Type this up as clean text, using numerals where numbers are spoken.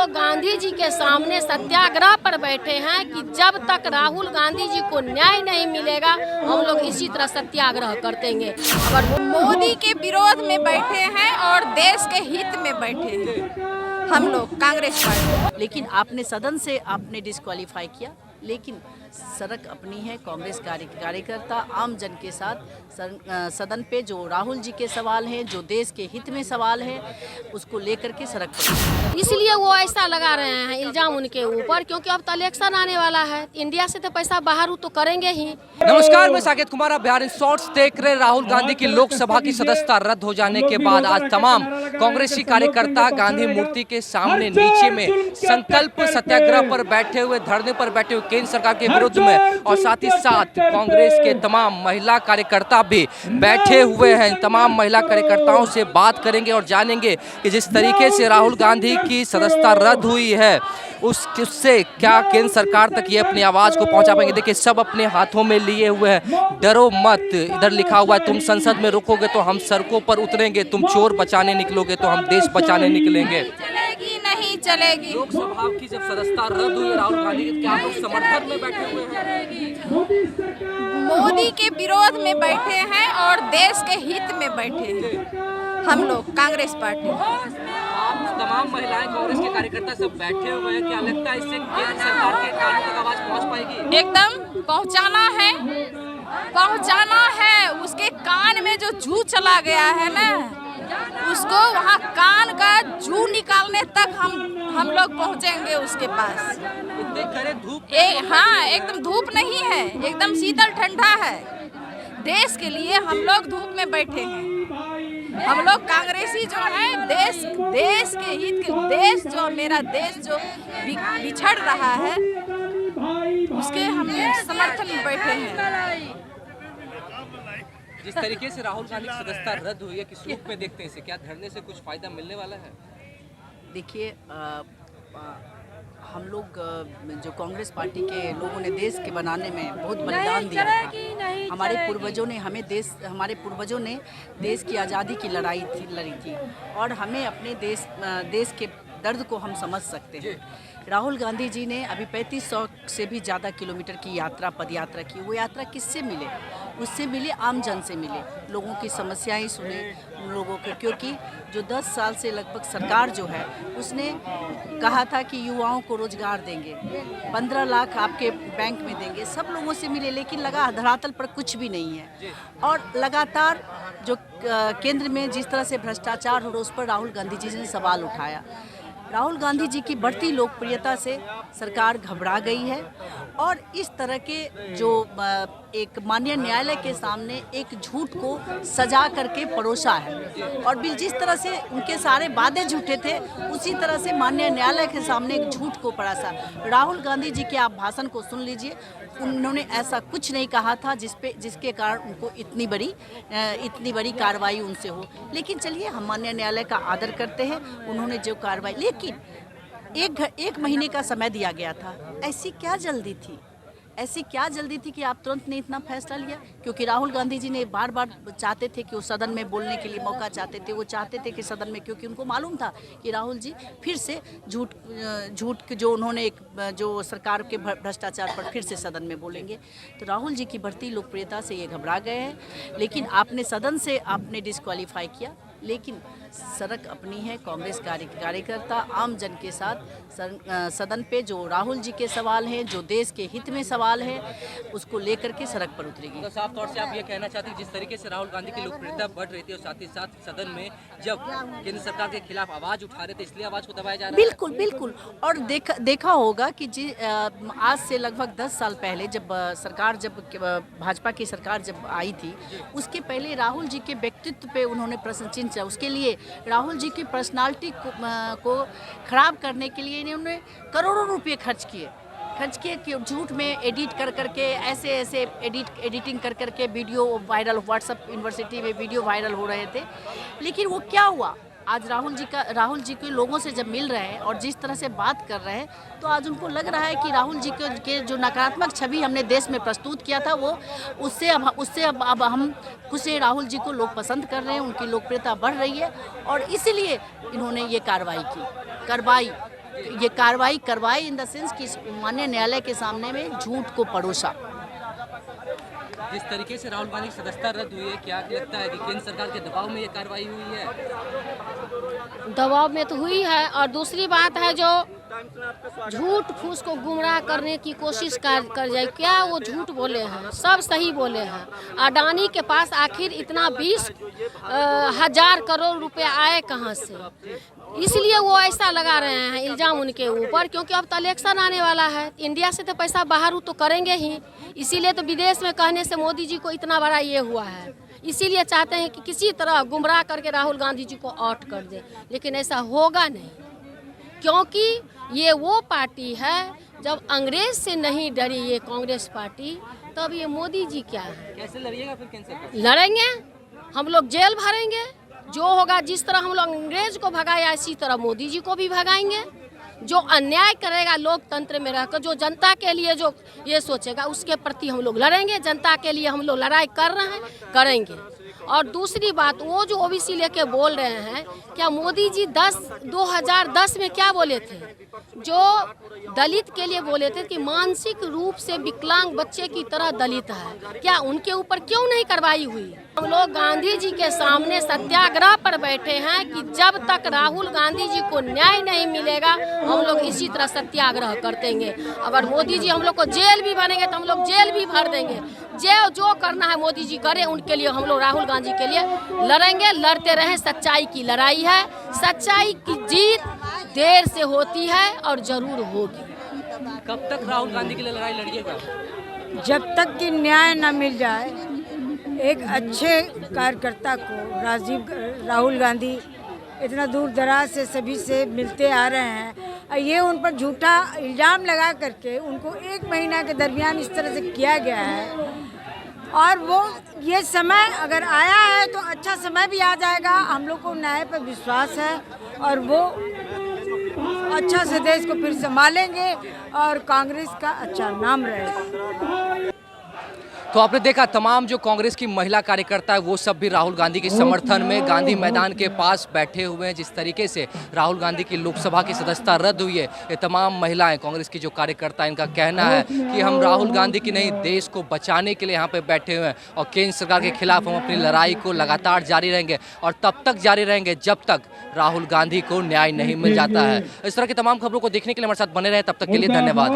लोग गांधी जी के सामने सत्याग्रह पर बैठे हैं कि जब तक राहुल गांधी जी को न्याय नहीं मिलेगा हम लोग इसी तरह सत्याग्रह करतेंगे। और मोदी के विरोध में बैठे हैं और देश के हित में बैठे हैं हम लोग कांग्रेस पार्टी। लेकिन आपने सदन से आपने डिस्क्वालीफाई किया, लेकिन सड़क अपनी है। कांग्रेस कार्यकर्ता आम जन के साथ सदन पे जो राहुल जी के सवाल हैं, जो देश के हित में सवाल है, उसको लेकर के सड़क पर। इसलिए वो ऐसा लगा रहे हैं इल्जाम उनके ऊपर, क्योंकि अब तो इलेक्शन आने वाला है, इंडिया से तो पैसा बाहर तो करेंगे ही। नमस्कार, मैं साकेत कुमार, आप बिहार इन शॉर्ट्स देख रहे। राहुल गांधी की लोकसभा की सदस्यता रद्द हो जाने के बाद आज तमाम कांग्रेसी कार्यकर्ता गांधी मूर्ति के सामने नीचे में संकल्प सत्याग्रह पर बैठे हुए, धरने पर बैठे हुए केंद्र सरकार के विरुद्ध में, और साथ ही साथ कांग्रेस के तमाम महिला कार्यकर्ता भी बैठे हुए हैं। तमाम महिला कार्यकर्ताओं से बात करेंगे और जानेंगे कि जिस तरीके से राहुल गांधी की सदस्यता रद्द हुई है उससे क्या केंद्र सरकार तक ये अपनी आवाज को पहुंचा पाएंगे। देखिए, सब अपने हाथों में लिए हुए हैं, डरो मत। इधर लिखा हुआ है, तुम संसद में रुकोगे तो हम सड़कों पर उतरेंगे, तुम चोर बचाने निकलोगे तो हम देश बचाने निकलेंगे। चलेगी नहीं चलेगी। लोकसभा की जब सदस्यता रद्द हुई राहुल गांधी के, क्या आप लोग समर्थन में बैठे हुए हैं? मोदी के विरोध में बैठे हैं और देश के हित में बैठे हैं हम लोग कांग्रेस पार्टी। आप तमाम महिलाएं, कांग्रेस के कार्यकर्ता सब बैठे हुए हैं, क्या लगता है इससे केंद्र सरकार के कानों तक आवाज पहुंच पाएगी? एकदम पहुंचाना है। उसके कान में जो जू चला गया है ना, उसको वहाँ कान का जू निकालने तक हम लोग पहुँचेंगे उसके पास। धूप हाँ, एकदम धूप नहीं है, एकदम शीतल ठंडा है। देश के लिए हम लोग धूप में बैठे हैं। हम लोग कांग्रेसी जो है देश के हित के, देश जो मेरा देश जो बिछड़ रहा है उसके हम समर्थन में बैठे हैं। जिस तरीके से राहुल गांधी की सदस्यता रद्द हुई है, किस रूप में देखते हैं इसे? क्या धरने से कुछ फायदा मिलने वाला है? देखिए, हम लोग जो कांग्रेस पार्टी के लोगों ने देश के बनाने में बहुत बलिदान दिया था। हमारे पूर्वजों ने देश की आज़ादी की लड़ी थी और हमें अपने देश के दर्द को हम समझ सकते हैं। राहुल गांधी जी ने अभी 3500 से भी ज़्यादा किलोमीटर की पद यात्रा की। वो यात्रा किससे मिले? उससे मिले, आम जन से मिले, लोगों की समस्याएं सुने उन लोगों के, क्योंकि जो 10 साल से लगभग सरकार जो है उसने कहा था कि युवाओं को रोजगार देंगे, 15 लाख आपके बैंक में देंगे, सब लोगों से मिले, लेकिन लगा धरातल पर कुछ भी नहीं है। और लगातार जो केंद्र में जिस तरह से भ्रष्टाचार हो रहा उस पर राहुल गांधी जी ने सवाल उठाया। राहुल गांधी जी की बढ़ती लोकप्रियता से सरकार घबरा गई है और इस तरह के जो एक माननीय न्यायालय के सामने एक झूठ को सजा करके परोसा है। और जिस तरह से उनके सारे वादे झूठे थे, उसी तरह से माननीय न्यायालय के सामने एक झूठ को परोसा। राहुल गांधी जी के आप भाषण को सुन लीजिए, उन्होंने ऐसा कुछ नहीं कहा था जिसके कारण उनको इतनी बड़ी कार्रवाई उनसे हो। लेकिन चलिए, हम माननीय न्यायालय का आदर करते हैं, उन्होंने जो कार्रवाई, लेकिन एक महीने का समय दिया गया था। ऐसी क्या जल्दी थी कि आप तुरंत ने इतना फैसला लिया? क्योंकि राहुल गांधी जी ने बार बार चाहते थे कि वो सदन में बोलने के लिए मौका चाहते थे। वो चाहते थे कि सदन में, क्योंकि उनको मालूम था कि राहुल जी फिर से झूठ जो उन्होंने जो सरकार के भ्रष्टाचार पर फिर से सदन में बोलेंगे। तो राहुल जी की बढ़ती लोकप्रियता से ये घबरा गए हैं। लेकिन आपने सदन से आपने डिस्क्वालीफाई किया, लेकिन सड़क अपनी है। कांग्रेस कार्यकर्ता आम जन के साथ सदन पे जो राहुल जी के सवाल हैं, जो देश के हित में सवाल है, उसको लेकर के सड़क पर उतरेगी। तो साफ तौर से आप ये कहना चाहते हैं जिस तरीके से राहुल गांधी की लोकप्रियता बढ़ रही थी और साथ ही साथ सदन में जब केंद्र सरकार के खिलाफ आवाज उठा रहे थे, इसलिए आवाज को दबाया जा रहा है? बिल्कुल। और देखा होगा कि आज से लगभग 10 साल पहले जब भाजपा की सरकार जब आई थी, उसके पहले राहुल जी के व्यक्तित्व पे उन्होंने प्रश्न चिन्ह, उसके लिए राहुल जी की पर्सनालिटी को खराब करने के लिए इन्होंने करोड़ों रुपए खर्च किए कि झूठ में एडिट कर करके ऐसे एडिटिंग कर करके वीडियो वायरल, व्हाट्सएप यूनिवर्सिटी में वीडियो वायरल हो रहे थे। लेकिन वो क्या हुआ? आज राहुल जी के लोगों से जब मिल रहे हैं और जिस तरह से बात कर रहे हैं, तो आज उनको लग रहा है कि राहुल जी के जो नकारात्मक छवि हमने देश में प्रस्तुत किया था, वो उससे अब हम खुश हैं। राहुल जी को लोग पसंद कर रहे हैं, उनकी लोकप्रियता बढ़ रही है और इसीलिए इन्होंने ये कार्रवाई की। ये कार्रवाई करवाई इन द सेंस कि माननीय न्यायालय के सामने में झूठ को परोसा। जिस तरीके से राहुल गांधी की सदस्यता रद्द हुई है, क्या लगता है कि केंद्र सरकार के दबाव में ये कार्रवाई हुई है? दबाव में तो हुई है, और दूसरी बात है जो झूठ फूस को गुमराह करने की कोशिश कर जाए, क्या वो झूठ बोले हैं? सब सही बोले हैं। अडानी के पास आखिर इतना 20,000 करोड़ रुपए आए कहाँ से? इसलिए वो ऐसा लगा रहे हैं इल्जाम उनके ऊपर, क्योंकि अब तो इलेक्शन आने वाला है। इंडिया से तो पैसा बाहर तो करेंगे ही, इसीलिए तो विदेश में कहने से मोदी जी को इतना बड़ा ये हुआ है। इसीलिए चाहते हैं कि किसी तरह गुमराह करके राहुल गांधी जी को आउट कर दे, लेकिन ऐसा होगा नहीं, क्योंकि ये वो पार्टी है जब अंग्रेज से नहीं डरी ये कांग्रेस पार्टी, तब ये मोदी जी क्या है? कैसे लड़िएगा फिर केंद्र सरकार? लड़ेंगे, हम लोग जेल भरेंगे, जो होगा। जिस तरह हम लोग अंग्रेज को भगाया इसी तरह मोदी जी को भी भगाएंगे। जो अन्याय करेगा लोकतंत्र में रहकर, जो जनता के लिए जो ये सोचेगा, उसके प्रति हम लोग लड़ेंगे। जनता के लिए हम लोग लड़ाई कर रहे हैं, करेंगे। और दूसरी बात, वो जो ओबीसी लेके बोल रहे हैं, क्या मोदी जी 2010 में क्या बोले थे? जो दलित के लिए बोले थे कि मानसिक रूप से विकलांग बच्चे की तरह दलित है, क्या उनके ऊपर क्यों नहीं कार्रवाई हुई? हम लोग गांधी जी के सामने सत्याग्रह पर बैठे हैं कि जब तक राहुल गांधी जी को न्याय नहीं मिलेगा, हम लोग इसी तरह सत्याग्रह करतेंगे। अगर मोदी जी हम लोग को जेल भी भरेंगे तो हम लोग जेल भी भर देंगे। जो करना है मोदी जी करे, उनके लिए हम लोग राहुल गांधी के लिए लड़ेंगे। लड़ते रहें, सच्चाई की लड़ाई है। सच्चाई की जीत देर से होती है और जरूर होगी। कब तक राहुल गांधी के लिए लड़ाई लड़िएगा? जब तक कि न्याय न मिल जाए। एक अच्छे कार्यकर्ता को राहुल गांधी इतना दूर दराज से सभी से मिलते आ रहे हैं, ये उन पर झूठा इल्ज़ाम लगा करके उनको 1 महीना के दरमियान इस तरह से किया गया है। और वो ये समय अगर आया है तो अच्छा समय भी आ जाएगा। हम लोग को न्याय पर विश्वास है और वो अच्छा से देश को फिर संभालेंगे और कांग्रेस का अच्छा नाम रहेगा। तो आपने देखा तमाम जो कांग्रेस की महिला कार्यकर्ता है वो सब भी राहुल गांधी के समर्थन में गांधी मैदान के पास बैठे हुए हैं। जिस तरीके से राहुल गांधी की लोकसभा की सदस्यता रद्द हुई है, ये तमाम महिलाएं कांग्रेस की जो कार्यकर्ता है, इनका कहना है कि हम राहुल गांधी की नहीं, देश को बचाने के लिए यहाँ पे बैठे हुए हैं और केंद्र सरकार के खिलाफ हम अपनी लड़ाई को लगातार जारी रहेंगे और तब तक जारी रहेंगे जब तक राहुल गांधी को न्याय नहीं मिल जाता है। इस तरह की तमाम खबरों को देखने के लिए हमारे साथ बने रहे। तब तक के लिए धन्यवाद।